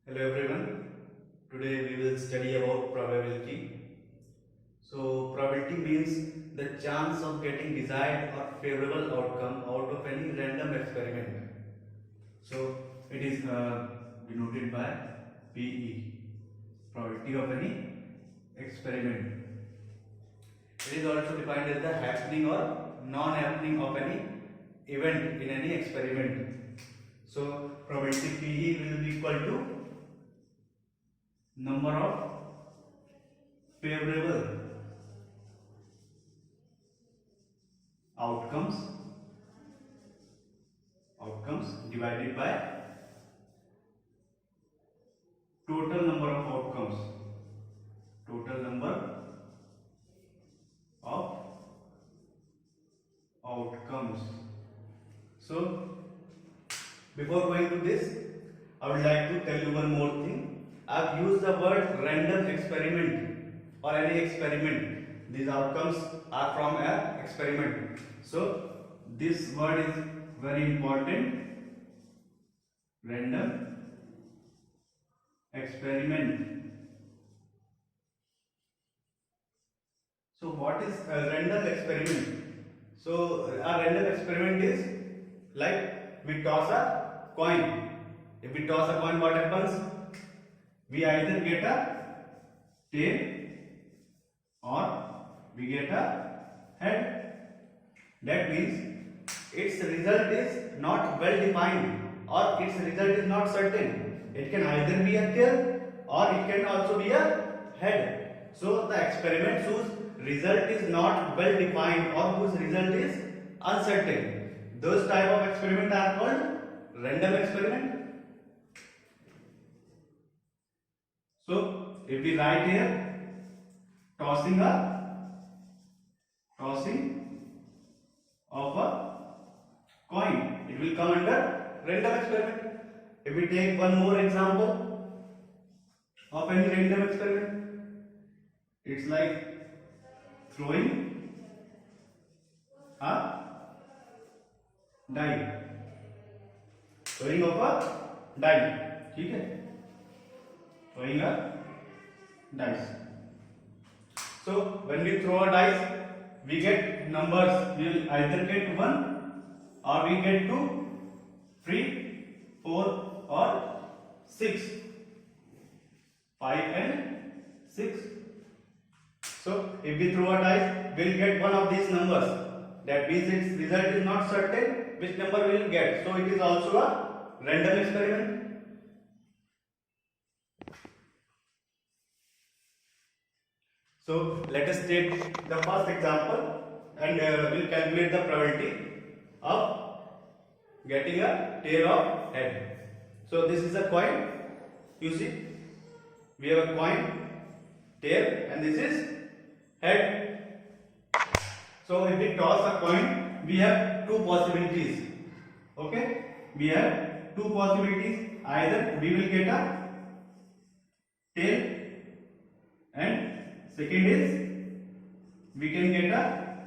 Hello everyone. Today we will study about probability. So probability means the chance of getting desired or favorable outcome out of any random experiment. So it is denoted by PE, probability of any experiment. It is also defined as the happening or non-happening of any event in any experiment. So probability PE will be equal to number of favorable outcomes divided by total number of outcomes. So before going to this, I would like to tell you one more thing. I've used the word random experiment or any experiment. These outcomes are from an experiment. So this word is very important. Random experiment. So what is a random experiment? So a random experiment is like we toss a coin. If we toss a coin, what happens? We either get a tail or we get a head. That means its result is not well defined or its result is not certain. It can either be a tail or it can also be a head. So the experiment whose result is not well defined or whose result is uncertain, those type of experiment are called random experiment. So if we write here tossing of a coin, it will come under random experiment. If we take one more example of any random experiment, it's like throwing a die. Throwing of a die. ठीक है? Throwing a dice. So when we throw a dice, we get numbers. We will either get 1 or we get 2, 3, 4 or 6. 5 and 6. So if we throw a dice, we will get one of these numbers. That means its result is not certain. Which number we will get? So it is also a random experiment. So let us take the first example and we'll calculate the probability of getting a tail or head. So this is a coin. You see, we have a coin, tail, and this is head. So if we toss a coin, we have two possibilities. Okay, we have two possibilities. Either we will get a tail, and second is we can get a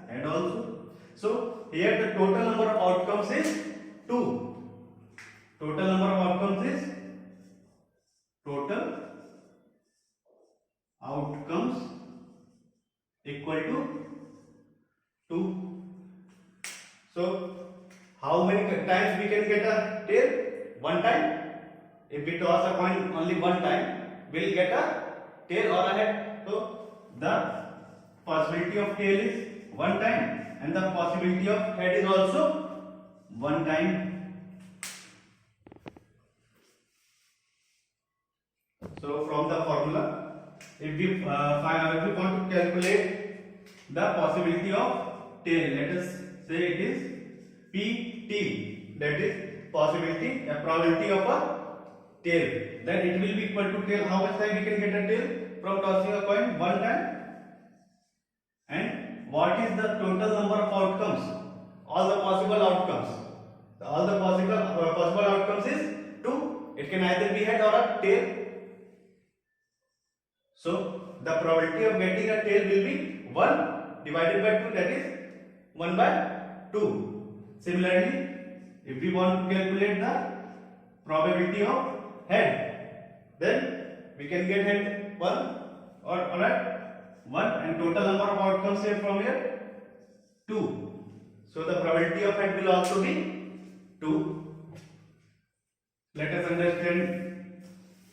head also. So here the total number of outcomes is 2. Total number of outcomes is equal to 2. So how many times we can get a tail? One time. If we toss a coin only one time, we will get a tail or a head. So the possibility of tail is one time and the possibility of head is also one time. So from the formula, if we want to calculate the possibility of tail, let us say it is PT, that is possibility, a probability of a tail. Then it will be equal to tail. How much time we can get a tail from tossing a coin? One time. And what is the total number of outcomes? All the possible outcomes. All the possible outcomes is 2. It can either be head or a tail. So the probability of getting a tail will be 1 divided by 2, that is 1 by 2. Similarly, if we want to calculate the probability of head, then we can get head 1, or alright, 1, and total number of outcomes here from here 2. So the probability of head will also be 2. Let us understand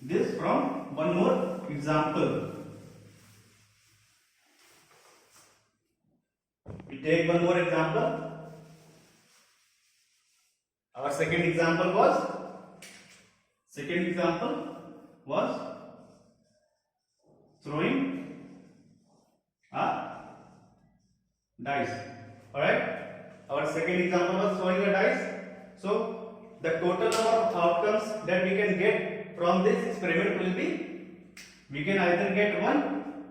this from one more example. We take one more example. Our second example was throwing a dice. Alright. Our second example was throwing a dice. So the total number of outcomes that we can get from this experiment will be, we can either get 1,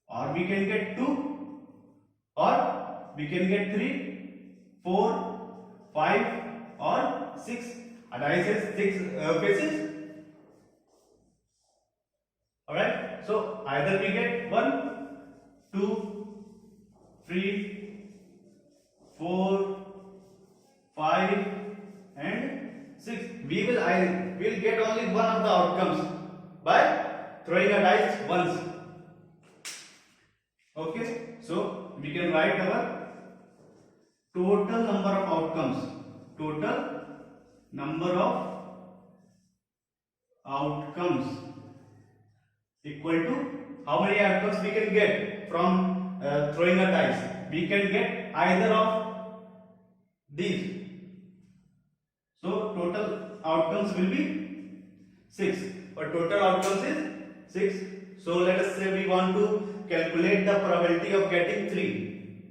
or we can get 2, or we can get 3, 4, 5, or 6. A dice has 6 faces. Alright. So either we get 1, 2, 3, 4, 5, and 6. We will get only one of the outcomes by throwing a dice once. Okay. So we can write our total number of outcomes. Total number of outcomes equal to how many outcomes we can get from throwing a dice. We can get either of these. So total outcomes will be 6. But total outcomes is 6. So let us say we want to calculate the probability of getting 3.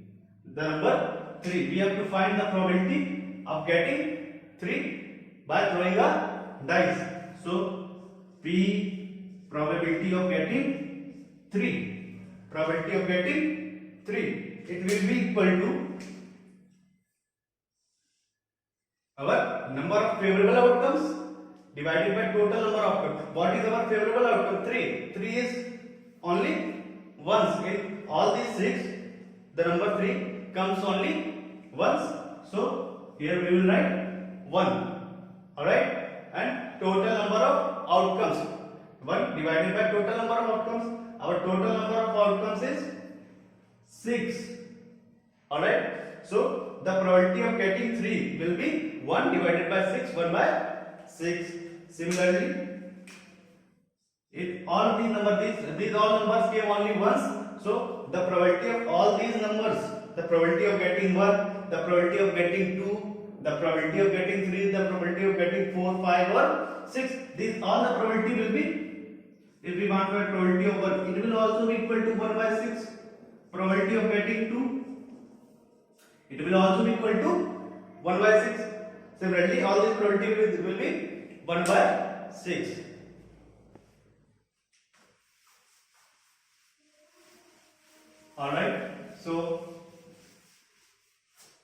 The number 3. We have to find the probability of getting 3 by throwing a dice. So P probability of getting 3. Probability of getting 3. It will be equal to our number of favorable outcomes divided by total number of outcomes. What is our favorable outcome? 3. 3 is only once in all these 6. The number 3 comes only once. So here we will write 1. Alright. And total number of outcomes. 1 divided by total number of outcomes. Our total number of outcomes is 6. Alright. So the probability of getting 3 will be 1 divided by 6, 1 by 6. Similarly, if all these numbers, these all numbers came only once, so the probability of all these numbers, the probability of getting 1, the probability of getting 2, the probability of getting 3, the probability of getting 4, 5 or 6, these all the probability will be, if we want to have probability of 1, it will also be equal to 1 by 6. Probability of getting 2, it will also be equal to 1 by 6. Similarly, all these probability will be 1 by 6. Alright, so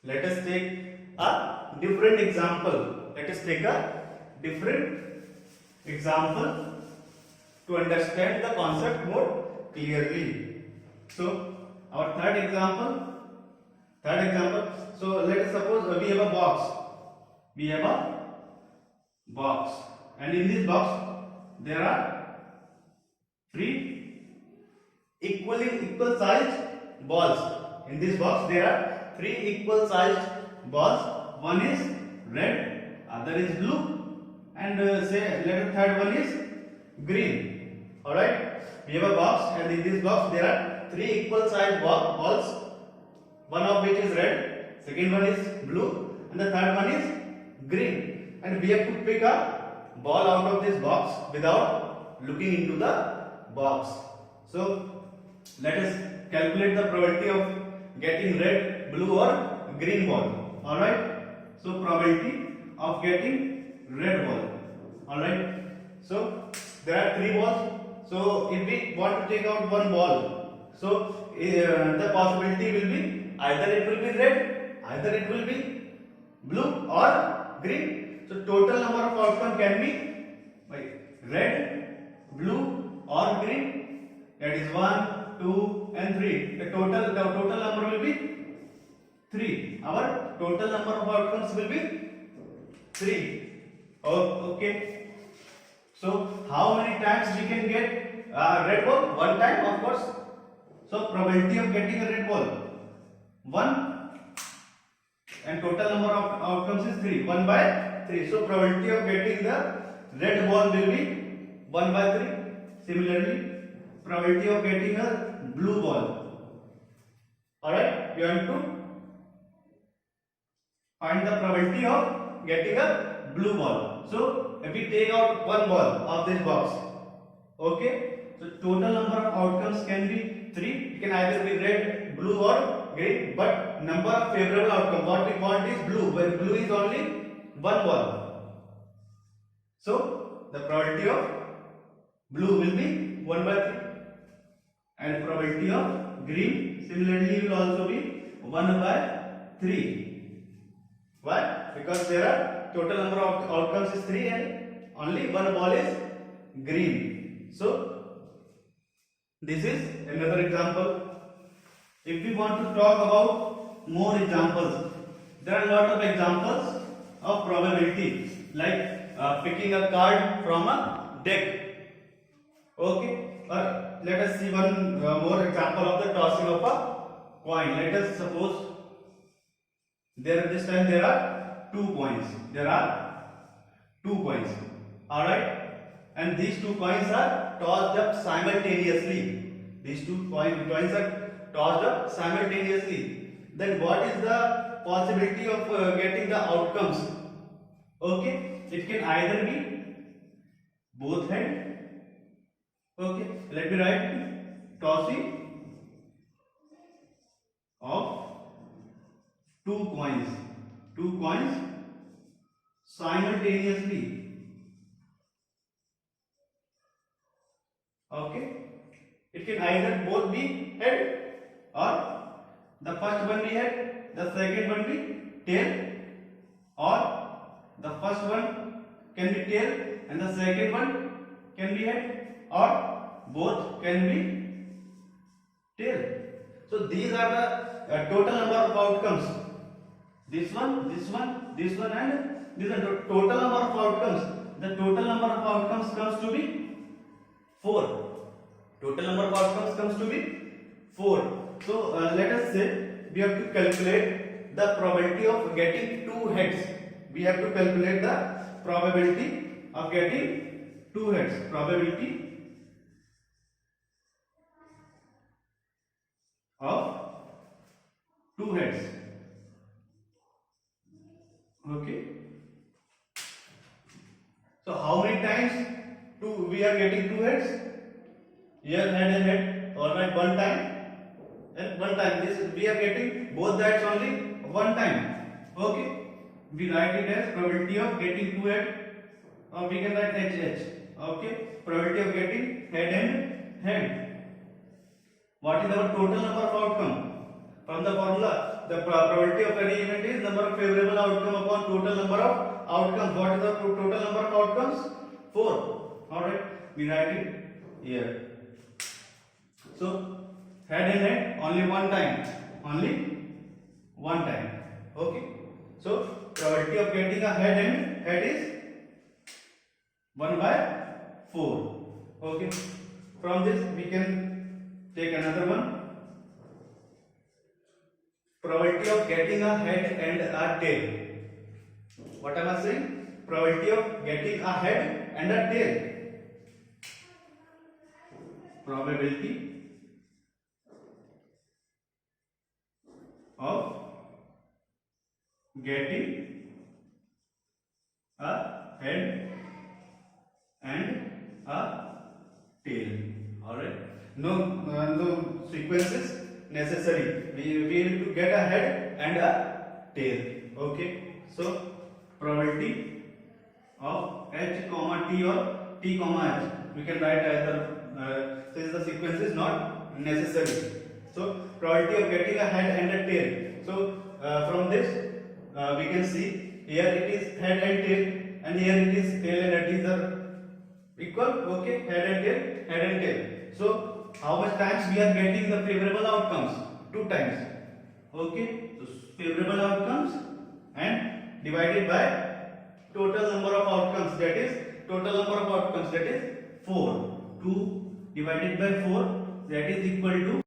let us take a different example. Let us take a different example to understand the concept more clearly. So, our third example. So let us suppose we have a box. And in this box there are 3 equal sized balls. In this box there are 3 equal sized balls. One is red, other is blue, and say let the third one is green. Alright, we have a box, and in this box there are 3 equal sized balls. One of which is red, second one is blue, and the third one is green. And we have to pick a ball out of this box without looking into the box. So let us calculate the probability of getting red, blue or green ball. Alright. So probability of getting red ball. Alright. So there are 3 balls. So if we want to take out one ball, so the possibility will be either it will be red, either it will be blue or green. So total number of outcome can be red, blue or green. That is 1, 2 and 3. The total number will be 3. Our total number of outcomes will be 3. Okay. So how many times we can get red ball? One time, of course. So probability of getting a red ball 1, and total number of outcomes is 3. 1 by 3. So probability of getting the red ball will be 1 by 3. Similarly, probability of getting a blue ball. Alright, you want to find the probability of getting a blue ball. So if we take out one ball of this box, okay, so total number of outcomes can be 3. It can either be red, blue or green, but number of favorable outcome, what we want is blue, where blue is only one ball. So the probability of blue will be 1 by 3, and probability of green similarly will also be 1 by 3. Why? Because there are total number of outcomes is 3 and only one ball is green. So this is another example. If we want to talk about more examples, there are a lot of examples of probability, like picking a card from a deck. Okay, or let us see one more example of the tossing of a coin. Let us suppose this time there are 2 coins. There are 2 coins. Alright, and these 2 coins are tossed up simultaneously. These 2 coins are tossed up simultaneously. Then what is the possibility of getting the outcomes? Okay, it can either be both hand. Okay, let me write tossing of 2 coins simultaneously. Okay, it can either both be head, or the first one be head, the second one be tail, or the first one can be tail and the second one can be head, or both can be tail. So these are the total number of outcomes. This one, this one, this one, and this is the total number of outcomes. The total number of outcomes comes to be 4. Total number of outcomes comes to be 4. So let us say we have to calculate the probability of getting 2 heads. We have to calculate the probability of getting 2 heads. Probability of 2 heads. Okay. So how many times we are getting 2 heads? Here head and head. Alright, one time. And one time. This we are getting both heads only one time. Okay. We write it as probability of getting 2 head, or we can write HH. Okay. Probability of getting head and head. What is our total number of outcome? From the formula, the probability of any event is number of favorable outcome upon total number of outcomes. What is the total number of outcomes? 4. Alright, we write it here. So, head and head only one time. Only one time. Okay. So, probability of getting a head and head is 1 by 4. Okay. From this, we can take another one. Probability of getting a head and a tail. What am I saying? Probability of getting a head and a tail. Probability of getting a head and a tail. Alright. No sequences necessary. We need to get a head and a tail. Okay. So probability of H comma T or T comma H. We can write either since the sequence is not necessary. So probability of getting a head and a tail. So from this we can see here it is head and tail, and here it is tail and head. These are equal. Okay, head and tail, head and tail. So how much times we are getting the favorable outcomes? 2 times. Okay, so favorable outcomes and divided by total number of outcomes, that is total number of outcomes, that is 4. 2 divided by 4, that is equal to